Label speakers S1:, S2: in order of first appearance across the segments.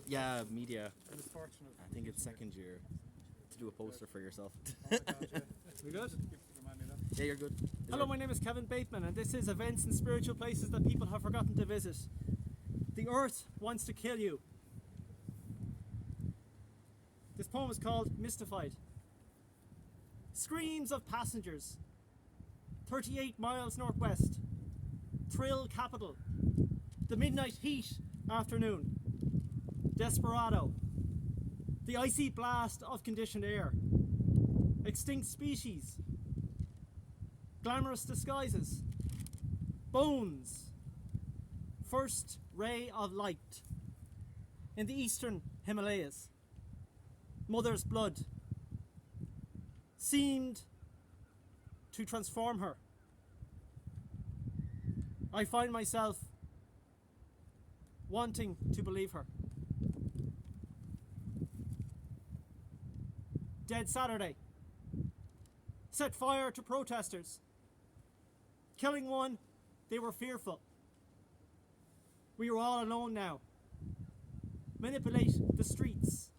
S1: Yeah, media.
S2: It was fortunate.
S1: I think it's second year to do a poster for yourself.
S2: Oh my God, yeah.
S3: We good?
S2: Remind me of that.
S1: Yeah, you're good.
S3: Hello, my name is Kevin Bateman, and this is Events and Spiritual Places That People Have Forgotten to Visit. The Earth Wants to Kill You. This poem is called Mystified. Screams of passengers. 38 miles northwest. Thrill capital. The midnight heat afternoon. Desperado. The icy blast of conditioned air. Extinct species. Glamorous disguises. Bones. First ray of light. In the eastern Himalayas. Mother's blood. Seemed to transform her. I find myself wanting to believe her. Dead Saturday. Set fire to protesters. Killing one, they were fearful. We are all alone now. Manipulate the streets.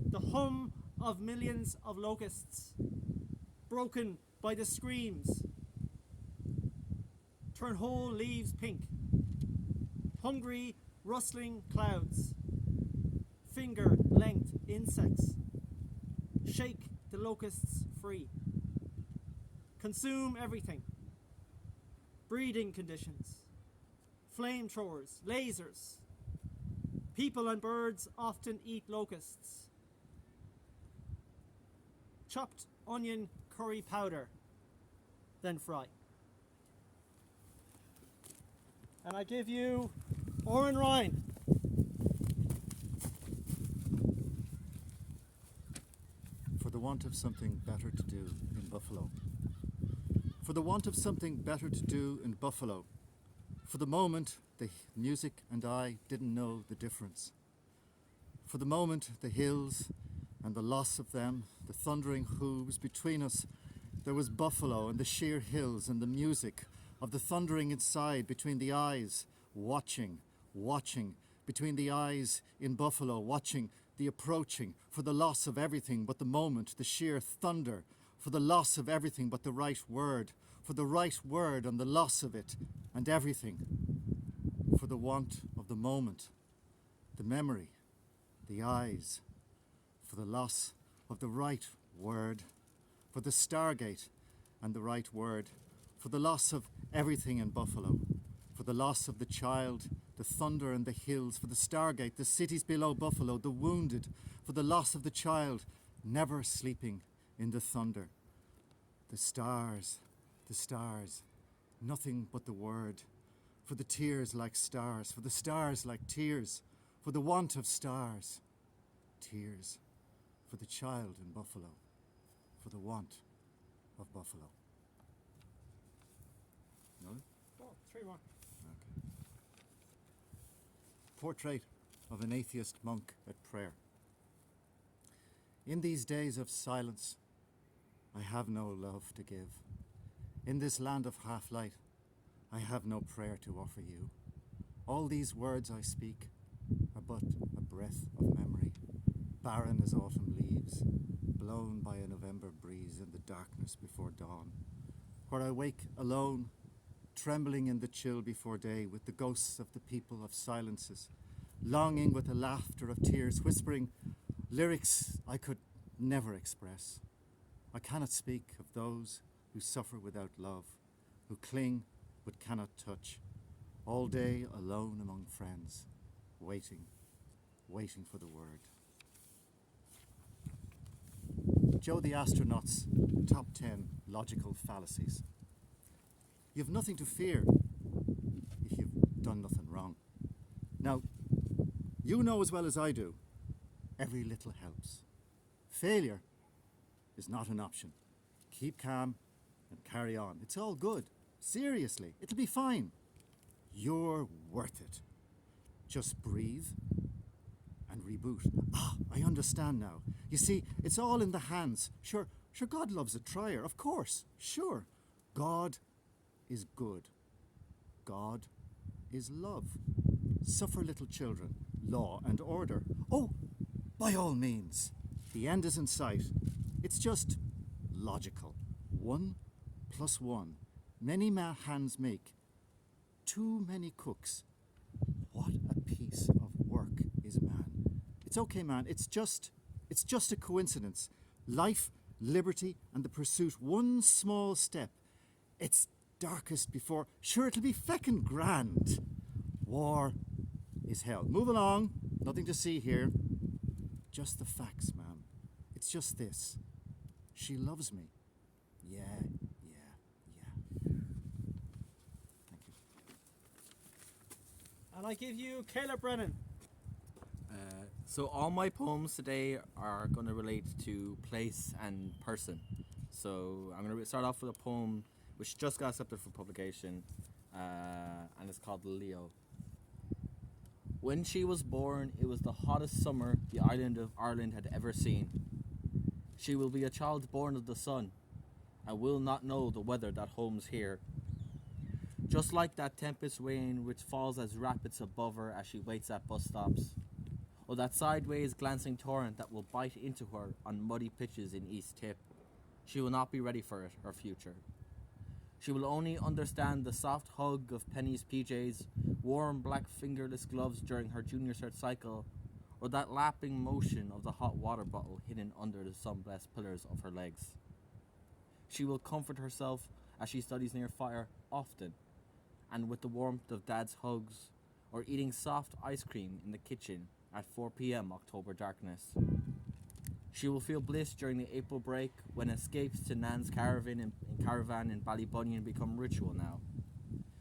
S3: The hum of millions of locusts, broken by the screams. Turn whole leaves pink. Hungry, rustling clouds. Finger-length insects. Shake the locusts free. Consume everything. Breeding conditions. Flamethrowers, lasers. People and birds often eat locusts. Chopped onion curry powder, then fry. And I give you Oran Ryan.
S4: For the want of something better to do in Buffalo. For the want of something better to do in Buffalo. For the moment, the music and I didn't know the difference. For the moment, the hills and the loss of them, the thundering hooves between us, there was Buffalo and the sheer hills and the music of the thundering inside between the eyes, watching, between the eyes in Buffalo, watching the approaching, for the loss of everything but the moment, the sheer thunder, for the loss of everything but the right word, for the right word and the loss of it and everything, for the want of the moment, the memory, the eyes, for the loss of the right word, for the Stargate and the right word, for the loss of everything in Buffalo, for the loss of the child, the thunder and the hills, for the Stargate, the cities below Buffalo, the wounded, for the loss of the child, never sleeping in the thunder. The stars, nothing but the word, for the tears like stars, for the stars like tears, for the want of stars, tears, for the child in Buffalo, for the want of Buffalo. No?
S3: 4, 3 more.
S4: Okay. Portrait of an atheist monk at prayer. In these days of silence, I have no love to give. In this land of half-light, I have no prayer to offer you. All these words I speak are but a breath of memory, barren as autumn leaves, blown by a November breeze in the darkness before dawn, where I wake alone, trembling in the chill before day with the ghosts of the people of silences, longing with the laughter of tears, whispering lyrics I could never express. I cannot speak of those who suffer without love, who cling but cannot touch, all day alone among friends, waiting for the word. Joe the Astronaut's top 10 logical fallacies. You've nothing to fear if you've done nothing wrong. Now, you know as well as I do, every little helps. Failure is not an option. Keep calm and carry on. It's all good. Seriously, it'll be fine. You're worth it. Just breathe and reboot. I understand now. You see, it's all in the hands. Sure, God loves a trier, of course. Sure, God is good. God is love. Suffer little children. law and order. Oh, by all means, the end is in sight. It's just logical. 1 + 1. Many hands make. Too many cooks. What a piece of work is man. It's okay, man. It's just a coincidence. Life, liberty, and the pursuit. One small step. It's darkest before. Sure, it'll be feckin' grand. War is hell. Move along. Nothing to see here. Just the facts, ma'am. It's just this. She loves me. Yeah. Thank you.
S3: And I give you Caleb Brennan.
S1: So all my poems today are going to relate to place and person. So I'm going to start off with a poem which just got accepted for publication, and it's called Leo. When she was born, it was the hottest summer the island of Ireland had ever seen. She will be a child born of the sun, and will not know the weather that homes here. Just like that tempest rain which falls as rapids above her as she waits at bus stops, or that sideways glancing torrent that will bite into her on muddy pitches in East Tip. She will not be ready for it, her future. She will only understand the soft hug of Penny's PJs, warm black fingerless gloves during her junior cert cycle, or that lapping motion of the hot water bottle hidden under the sun-blessed pillars of her legs. She will comfort herself as she studies near fire often, and with the warmth of Dad's hugs, or eating soft ice cream in the kitchen at 4 p.m. October darkness. She will feel bliss during the April break when escapes to Nan's caravan in Ballybunion become ritual now.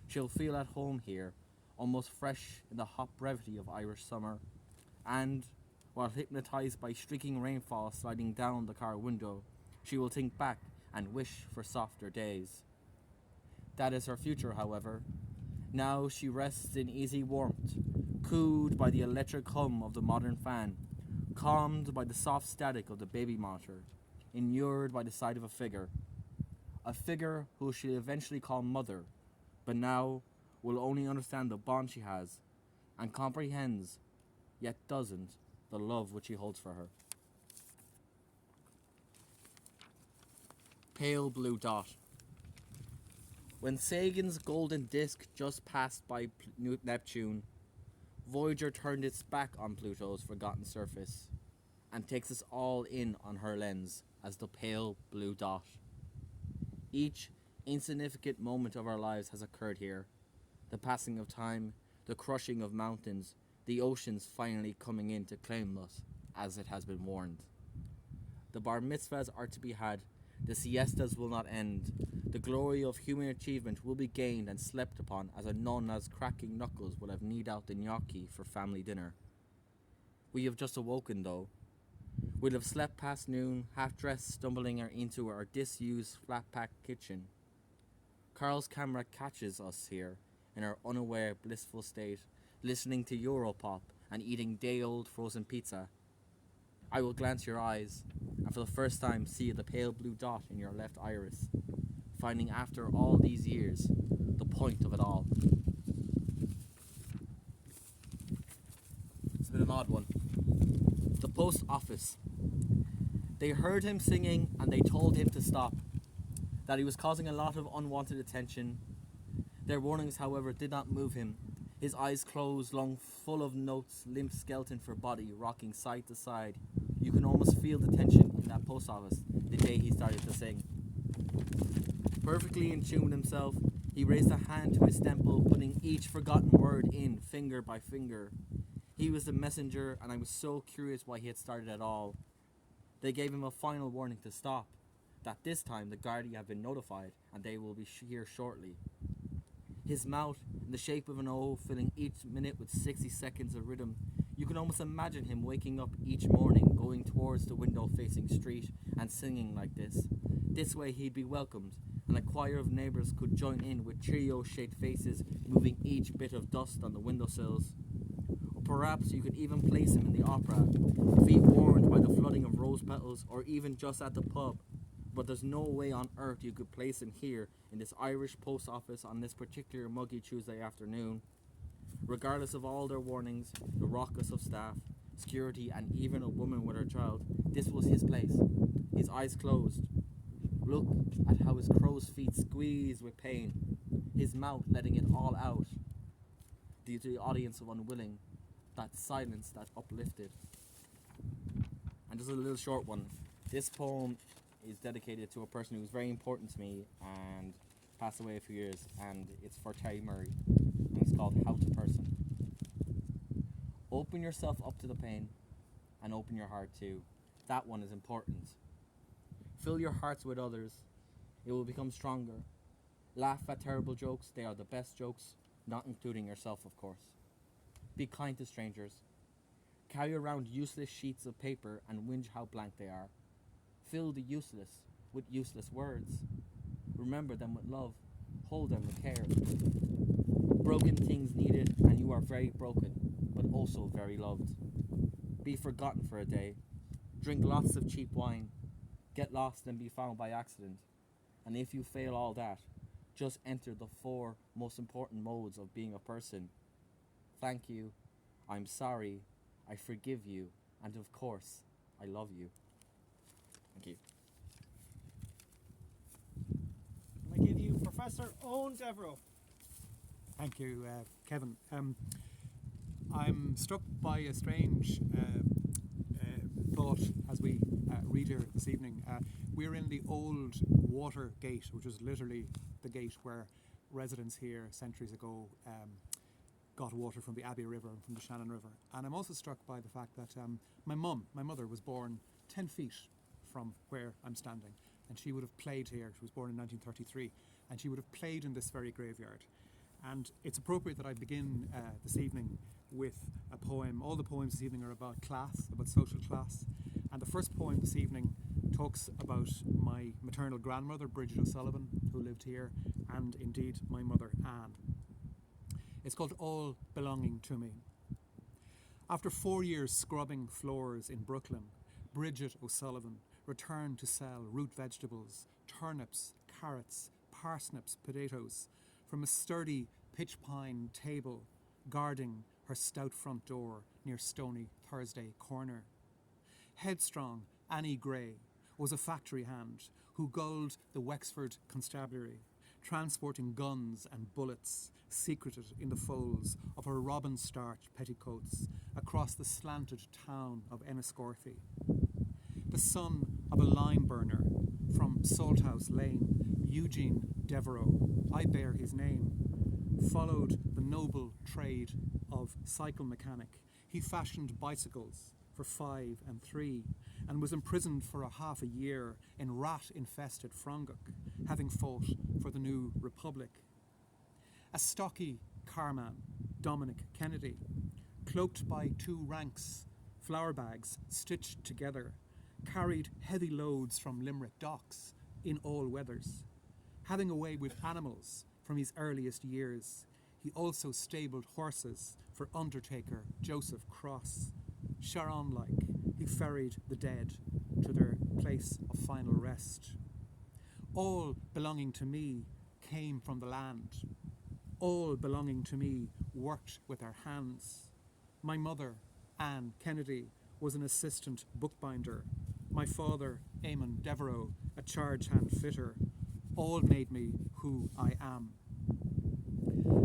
S1: She'll feel at home here, almost fresh in the hot brevity of Irish summer, and, while hypnotized by streaking rainfall sliding down the car window, she will think back and wish for softer days. That is her future, however. Now she rests in easy warmth, cooed by the electric hum of the modern fan, calmed by the soft static of the baby monitor, inured by the side of a figure who she'll eventually call mother, but now will only understand the bond she has, and comprehends, yet doesn't, the love which he holds for her. Pale blue dot. When Sagan's golden disk just passed by Neptune, Voyager turned its back on Pluto's forgotten surface and takes us all in on her lens as the pale blue dot. Each insignificant moment of our lives has occurred here. The passing of time, the crushing of mountains, the oceans finally coming in to claim us, as it has been warned. The bar mitzvahs are to be had, the siestas will not end, the glory of human achievement will be gained and slept upon as a nonna's cracking knuckles will have knead out the gnocchi for family dinner. We have just awoken though. We'll have slept past noon, half-dressed, stumbling into our disused, flat-packed kitchen. Carl's camera catches us here, in our unaware, blissful state, listening to Europop and eating day-old frozen pizza. I will glance your eyes, and for the first time see the pale blue dot in your left iris, finding after all these years the point of it all. It's been an odd one. The post office. They heard him singing and they told him to stop, that he was causing a lot of unwanted attention. Their warnings, however, did not move him. His eyes closed, lung full of notes, limp skeleton for body, rocking side to side. You can almost feel the tension in that post office the day he started to sing. Perfectly in tune with himself, he raised a hand to his temple, putting each forgotten word in, finger by finger. He was the messenger, and I was so curious why he had started at all. They gave him a final warning to stop, that this time the Guardia have been notified, and they will be here shortly. His mouth, in the shape of an O, filling each minute with 60 seconds of rhythm. You can almost imagine him waking up each morning, going towards the window-facing street, and singing like this. This way he'd be welcomed, and a choir of neighbours could join in with Cheerio-shaped faces, moving each bit of dust on the windowsills. Or perhaps you could even place him in the opera, feet warmed by the flooding of rose petals, or even just at the pub. But there's no way on earth you could place him here in this Irish post office on this particular muggy Tuesday afternoon. Regardless of all their warnings, the raucous of staff, security, and even a woman with her child, this was his place. His eyes closed. Look at how his crow's feet squeezed with pain, his mouth letting it all out. The audience of unwilling, that silence that uplifted. And just a little short one. This poem is dedicated to a person who was very important to me and passed away a few years, and it's for Terry Murray, and it's called How to Person. Open yourself up to the pain, and open your heart too. That one is important. Fill your hearts with others. It will become stronger. Laugh at terrible jokes. They are the best jokes, not including yourself, of course. Be kind to strangers. Carry around useless sheets of paper and whinge how blank they are. Fill the useless with useless words. Remember them with love. Hold them with care. Broken things needed, and you are very broken, but also very loved. Be forgotten for a day. Drink lots of cheap wine. Get lost and be found by accident. And if you fail all that, just enter the 4 most important modes of being a person. Thank you. I'm sorry. I forgive you. And of course, I love you. Thank you.
S3: And I give you Professor Eoin Devereux.
S2: Thank you, Kevin. I'm struck by a strange thought as we read here this evening. We're in the old water gate, which was literally the gate where residents here centuries ago got water from the Abbey River and from the Shannon River. And I'm also struck by the fact that my mother was born 10 feet from where I'm standing, and she would have played here. She was born in 1933, and she would have played in this very graveyard. And it's appropriate that I begin this evening with a poem. All the poems this evening are about class, about social class. And the first poem this evening talks about my maternal grandmother, Bridget O'Sullivan, who lived here, and indeed my mother, Anne. It's called All Belonging to Me. After 4 years scrubbing floors in Brooklyn, Bridget O'Sullivan returned to sell root vegetables, turnips, carrots, parsnips, potatoes, from a sturdy pitch pine table guarding her stout front door near Stony Thursday Corner. Headstrong Annie Gray was a factory hand who gulled the Wexford Constabulary, transporting guns and bullets secreted in the folds of her robin starch petticoats across the slanted town of Enniscorthy. The son of a lime burner from Salthouse Lane, Eoin Devereux, I bear his name, followed the noble trade of cycle mechanic. He fashioned bicycles for 5 and 3 and was imprisoned for half a year in rat-infested Fronguk, having fought for the new republic. A stocky carman, Dominic Kennedy, cloaked by 2 ranks, flour bags stitched together, carried heavy loads from Limerick docks in all weathers. Having a way with animals from his earliest years, he also stabled horses for Undertaker Joseph Cross. Sharon-like, he ferried the dead to their place of final rest. All belonging to me came from the land. All belonging to me worked with their hands. My mother, Anne Kennedy, was an assistant bookbinder. My father, Eoin Devereux, a charge hand fitter. All made me who I am.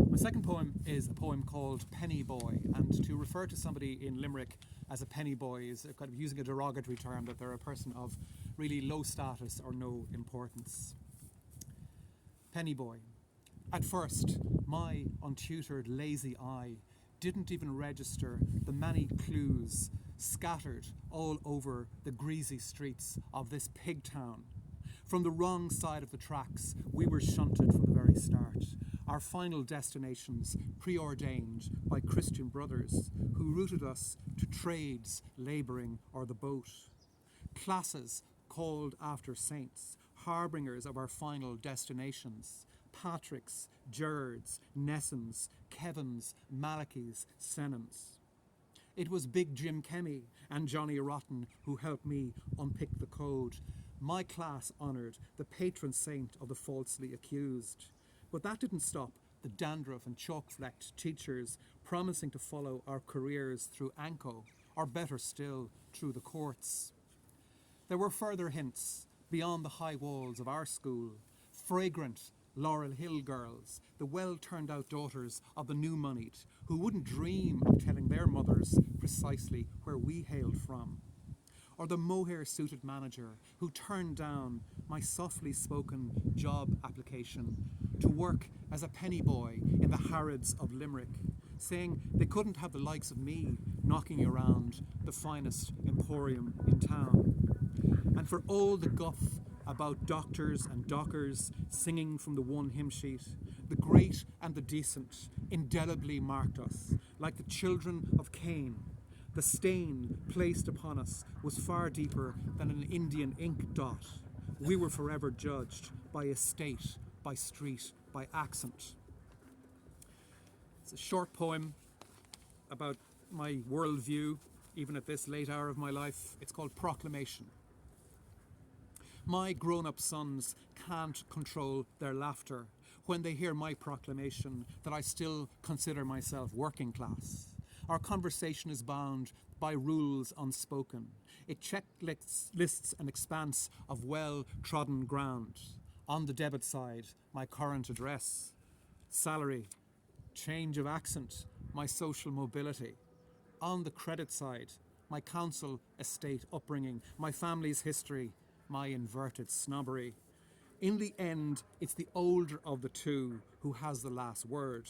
S2: My second poem is a poem called Penny Boy, and to refer to somebody in Limerick as a penny boy is a kind of using a derogatory term, that they're a person of really low status or no importance. Penny Boy. At first, my untutored lazy eye didn't even register the many clues scattered all over the greasy streets of this pig town. From the wrong side of the tracks, we were shunted from the very start. Our final destinations preordained by Christian brothers who rooted us to trades, labouring, or the boat. Classes called after saints, harbingers of our final destinations. Patricks, Gerards, Nessans, Kevins, Malachys, Senans. It was Big Jim Kemmy and Johnny Rotten who helped me unpick the code. My class honoured the patron saint of the falsely accused. But that didn't stop the dandruff and chalk-flecked teachers promising to follow our careers through ANCO, or better still, through the courts. There were further hints beyond the high walls of our school, fragrant Laurel Hill girls, the well-turned-out daughters of the new moneyed, who wouldn't dream of telling their mothers precisely where we hailed from. Or the mohair-suited manager who turned down my softly spoken job application to work as a penny boy in the Harrods of Limerick, saying they couldn't have the likes of me knocking around the finest emporium in town. And for all the guff about doctors and dockers singing from the one hymn sheet, the great and the decent indelibly marked us like the children of Cain. The stain placed upon us was far deeper than an Indian ink dot. We were forever judged by estate, by street, by accent. It's a short poem about my worldview, even at this late hour of my life. It's called Proclamation. My grown-up sons can't control their laughter when they hear my proclamation that I still consider myself working class. Our conversation is bound by rules unspoken. It checklists an expanse of well-trodden ground. On the debit side, my current address, salary, change of accent, my social mobility. On the credit side, my council estate upbringing, my family's history, my inverted snobbery. In the end, it's the older of the two who has the last word.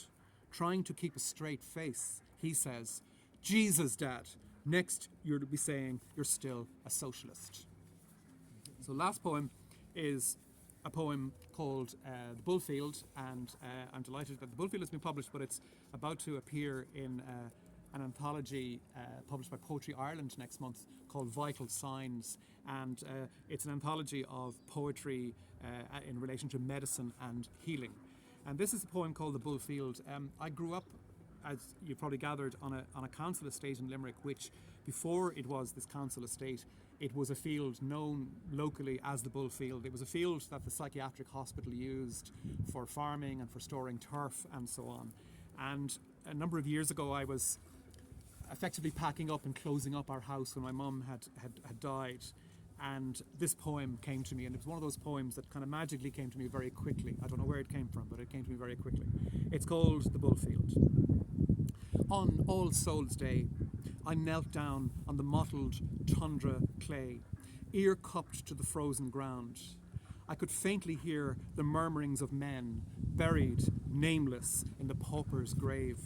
S2: Trying to keep a straight face, he says, "Jesus, Dad." Next, you'll be saying you're still a socialist. So last poem is a poem called The Bullfield, and I'm delighted that The Bullfield has been published, but it's about to appear in an anthology published by Poetry Ireland next month called Vital Signs, and it's an anthology of poetry in relation to medicine and healing. And this is a poem called The Bullfield. I grew up, as you probably gathered, on a council estate in Limerick, which before it was this council estate, it was a field known locally as the Bullfield. It was a field that the psychiatric hospital used for farming and for storing turf and so on. And a number of years ago, I was effectively packing up and closing up our house when my mum had died. And this poem came to me, and it was one of those poems that kind of magically came to me very quickly. I don't know where it came from, but it came to me very quickly. It's called The Bullfield. On All Souls' Day, I knelt down on the mottled tundra clay, ear cupped to the frozen ground. I could faintly hear the murmurings of men, buried, nameless, in the pauper's grave.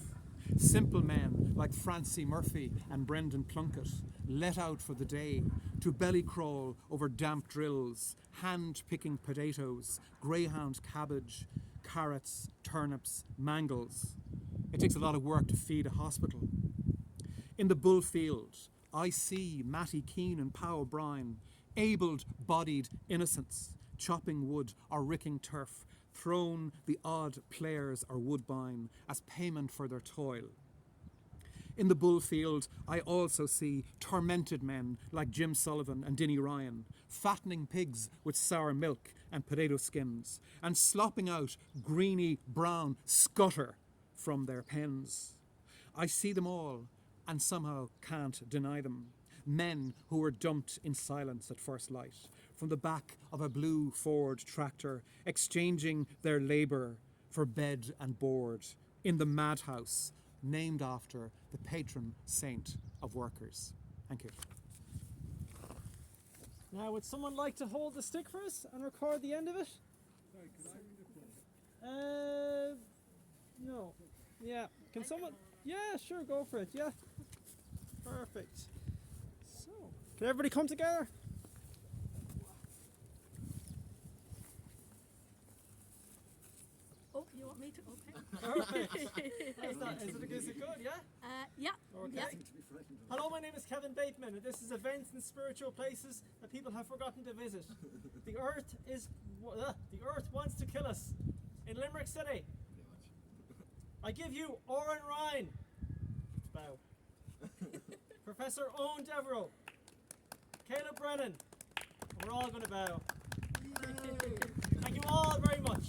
S2: Simple men like Francie Murphy and Brendan Plunkett, let out for the day, to belly crawl over damp drills, hand-picking potatoes, greyhound cabbage, carrots, turnips, mangels. It takes a lot of work to feed a hospital. In the Bullfield, I see Matty Keane and Pow O'Brien, able-bodied innocents, chopping wood or ricking turf, thrown the odd players or woodbine as payment for their toil. In the Bullfield, I also see tormented men like Jim Sullivan and Dinny Ryan, fattening pigs with sour milk and potato skins, and slopping out greeny brown scutter from their pens. I see them all, and somehow can't deny them. Men who were dumped in silence at first light, from the back of a blue Ford tractor, exchanging their labour for bed and board in the madhouse, named after the patron saint of workers. Thank you.
S3: Now, would someone like to hold the stick for us and record the end of it?
S5: Sorry, could I read it?
S3: No. Yeah. Can someone? Yeah, sure, go for it. Yeah. Perfect. So, can everybody come together?
S6: Oh, you want me to? Okay.
S3: Perfect. Is it good? Yeah.
S6: Yeah.
S3: Okay.
S6: Yeah.
S3: Hello, my name is Kevin Bateman, and this is Events and Spiritual Places That People Have Forgotten to Visit. The Earth wants to kill us. In Limerick City, I give you Oran Ryan. Bow. Professor Eoin Devereux. Caleb Brennan. We're all going to bow. Thank you all very much.